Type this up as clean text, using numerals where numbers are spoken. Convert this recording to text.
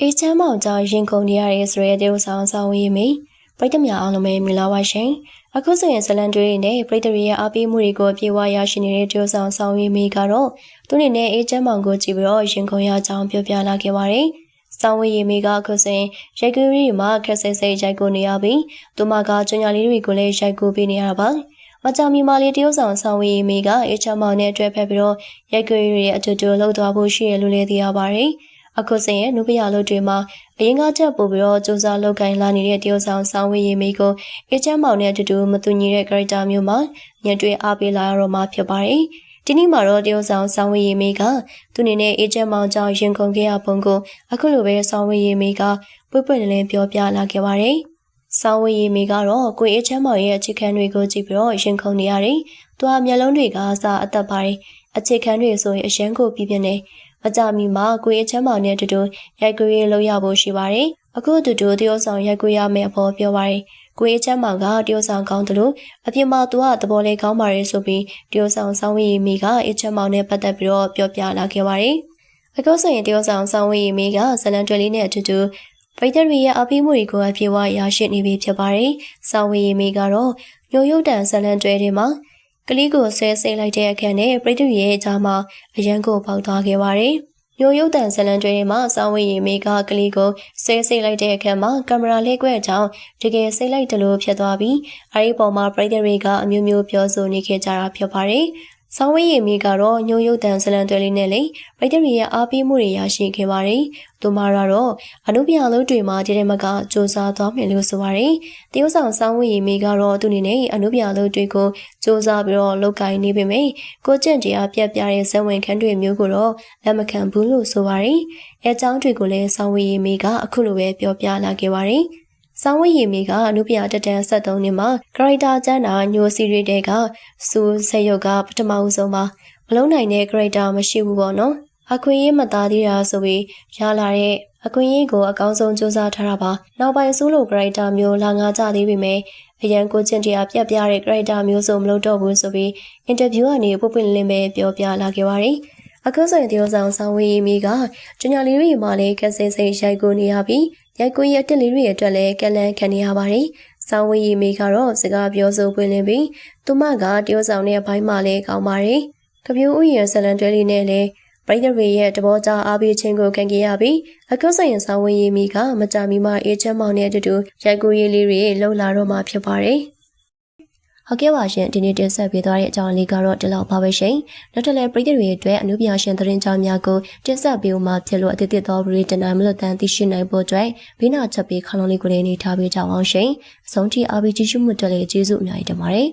အေးချမ်းမောင်ကြောင့်ရင်ကုန်နေရတဲ့ဆိုရဲတဲ့ဆောင်ဆောင်ဝေးမိပရိသတ်များအားလုံးပဲမင်္ဂလာပါရှင်အခုဆိုရင်ဇလန်တွေနဲ့ပရိသတ်ရဲ့အားပေးမှုတွေကိုပြေဝရရှိနေတဲ့တဲ့ဆောင်ဆောင်ဝေးမိကတော့သူနေနဲ့အေးချမ်းမောင်ကိုကြည့်ပြီးတော့ရင်ကုန်ရကြောင်းပြောပြလာခဲ့ပါတယ်ဆောင်ဝေးမိကအခုဆိုရင်ရိုက်ကူးရီမှာခက်ဆဲဆဲရိုက်ကူနေရပြီးသူမကကျွညာလေးတွေကိုလည်းရိုက်ကူပေးနေရတာပါမကြမီမာလေးတရုတ်ဆောင်ဆောင်ဝေးမိကအေးချမ်းမောင်နဲ့တွေ့ဖက်ပြီးတော့ရိုက်ကူးရီရဲ့အတူတူလှုပ်သွားဖို့ရှိရလို့လည်းသိရပါတယ်အခုစင်ရဲ့နုပညာလုပ်တွေမှာအရင်ကချက်ပို့ပြီးတော့စူးစမ်းလုပ်ကိုင်လာနေတဲ့တရုတ်ဆောင်ဆောင်ဝေးရေးမိကိုအေချမ်းမောင်နဲ့အတူတူမတူညီတဲ့ character မျိုးမှာညတွေ့အားပေးလာရတော့မှာဖြစ်ပါတယ်။ဒီနေ့မှာတော့တရုတ်ဆောင်ဆောင်ဝေးရေးမိကသူအနေနဲ့အေချမ်းမောင်ကြောင့်ရင်ကုန်ခဲ့ရပုံကိုအခုလိုပဲဆောင်ဝေးရေးမိကပွပွလင်းပြောပြလာခဲ့ပါတယ်။ဆောင်ဝေးရေးမိကတော့ကိုအေချမ်းမောင်ရဲ့အခြေခံတွေကိုကြည့်ပြီးတော့ရင်ကုန်နေရတယ်။သူကမျက်လုံးတွေကစားအသက်ပါတယ်။အခြေခံတွေဆိုရင်အရန်ကိုပြပြနေမကြမီမှာကိုရဲချမ်းမောင်နဲ့တူတူရိုက်ကူးရေးလုပ်ရဖို့ရှိပါတယ်။အခုတူတူတရုတ်ဆောင်ရိုက်ကူးရမယ်အဖို့ပြောပါတယ်။ကိုရဲချမ်းမောင်ကတရုတ်ဆောင်ကောင်းတယ်လို့အပြင်မှာသူကသဘောလေးကောင်းပါတယ်ဆိုပြီးတရုတ်ဆောင်ဆောင်းဝေးမိကအေချမ်းမောင်နဲ့ပတ်သက်ပြီးတော့ပြောပြလာခဲ့ပါတယ်။အခုဆိုရင်တရုတ်ဆောင်ဆောင်းဝေးမိကဇလန်တွဲလေးနဲ့အတူတူပရိသတ်တွေရဲ့အပိမှုတွေကိုအပြေဝရရှိနေပြီဖြစ်ပါတယ်။ဆောင်းဝေးမိကတော့ညိုရုတ်တန်ဇလန်တွဲတွေမှာကလေးကိုဆဲစိတ်လိုက်တဲ့အခန်းနဲ့ပရိသတ်ရဲ့အကြားမှာအရန်ကိုပေါက်သွားခဲ့ပါတယ်။မျိုးရုပ်တန်ဇလန်တွေမှာစောင်းဝေးရီမိကကလေးကိုဆဲစိတ်လိုက်တဲ့အခန်းမှာကင်မရာလေးကွဲ့ကြောင်းတကယ်စိတ်လိုက်တယ်လို့ဖြစ်သွားပြီးအဲဒီပေါ်မှာပရိသတ်တွေကအမျိုးမျိုးပြောဆိုနေခဲ့ကြတာဖြစ်ပါတယ်။စောင်းဝေးရီမိကတော့ညိုရုပ်တန်ဇလန်တွေလေးနဲ့လေပရိသတ်တွေရဲ့အားပေးမှုတွေရရှိခဲ့ပါတယ်။သူမကတော့အနုပညာလုံးတွေမှာတည်းတည်းမကစူးစမ်းသွားမယ်လို့ဆိုပါတယ်။တရုတ်ဆောင်စောင်းဝေးရီမိကတော့သူအနေနဲ့အနုပညာလုံးတွေကိုစူးစမ်းပြီးတော့လုပ်ကိုင်နေပေမဲ့ကိုကျင့်တရားပြတ်ပြတဲ့ဇက်ဝင်ခန်းတွေမျိုးကိုတော့လက်မခံဘူးလို့ဆိုပါတယ်။အဲအကြောင်းတွေကိုလည်းစောင်းဝေးရီမိကအခုလိုပဲပြောပြလာခဲ့ပါတယ်။ဆောင်းဝေးရီမိကအနုပညာတက်တန်း73နှစ်မှာကာရိုက်တာကျမ်းတာညိုစီရီတဲကစူဆက်ရုပ်ကပထမဦးဆုံးပါမလုံးနိုင်တဲ့ကာရိုက်တာမရှိဘူးပေါ့နော်အခွင့်အရေးမသားသေးတာဆိုပြီးရလာတဲ့အခွင့်အရေးကိုအကောင်းဆုံးစူးစမ်းထားတာပါနောက်ပိုင်းဆိုလိုကာရိုက်တာမျိုးလာငါကြသေးပေမဲ့အရန်ကိုကျင့်တရားပြတ်ပြတဲ့ကာရိုက်တာမျိုးစုံမလုပ်တော့ဘူးဆိုပြီးအင်တာဗျူးကနေပွပွလင်းပဲပြောပြလာခဲ့ပါတယ်အခုဆိုရင်တရုတ်ဆောင်ဆောင်းဝေးမိကကျွညာလေးတွေမှာလည်းခက်ဆဲဆဲရိုက်ကိုနေရပြီးရိုက်ကိုရတက်လေးတွေအတွက်လည်းကလန်ခံနေရပါတယ်။ဆောင်းဝေးမိကတော့စကားပြောဆိုပွင့်လင်းပြီးသူမကတရုတ်ဆောင်တဲ့ဘိုင်းမှာလည်းကောင်းပါတယ်။ကပြိုးဥယျာဉ်ဇလန်တွဲလေးနဲ့လည်းပရိသတ်တွေရဲ့တဘောကြားအားပေးခြင်းကိုခံခဲ့ရပြီးအခုဆိုရင်ဆောင်းဝေးမိကမကြမီမှအေးချမ်းမောင်နဲ့အတူတူရိုက်ကိုရေးလေးတွေလှုပ်လာတော့မှဖြစ်ပါတယ်။ဟုတ်ကဲ့ပါရှင်ဒီနေ့တင်ဆက်ပေးသွားတဲ့အကြောင်းလေးကတော့ဒီလောက်ပါပဲရှင်နောက်ထပ်လည်းပရိသတ်တွေအတွက်အနုပညာရှင်သတင်းကြောင်းများကိုတင်ဆက်ပေးဦးမှာဖြစ်လို့အသစ်သောဗီဒီယိုတင်နိုင်မလို့တန်သိရှိနိုင်ဖို့အတွက်ဘေးနာချက်ပေးခလုံးလေးကိုလည်းနေထားပေးကြအောင်ရှင်အဆုံးထိအားပေးကြည့်ရှုမှုအတွက်လည်းကျေးဇူးအများကြီးတင်ပါတယ်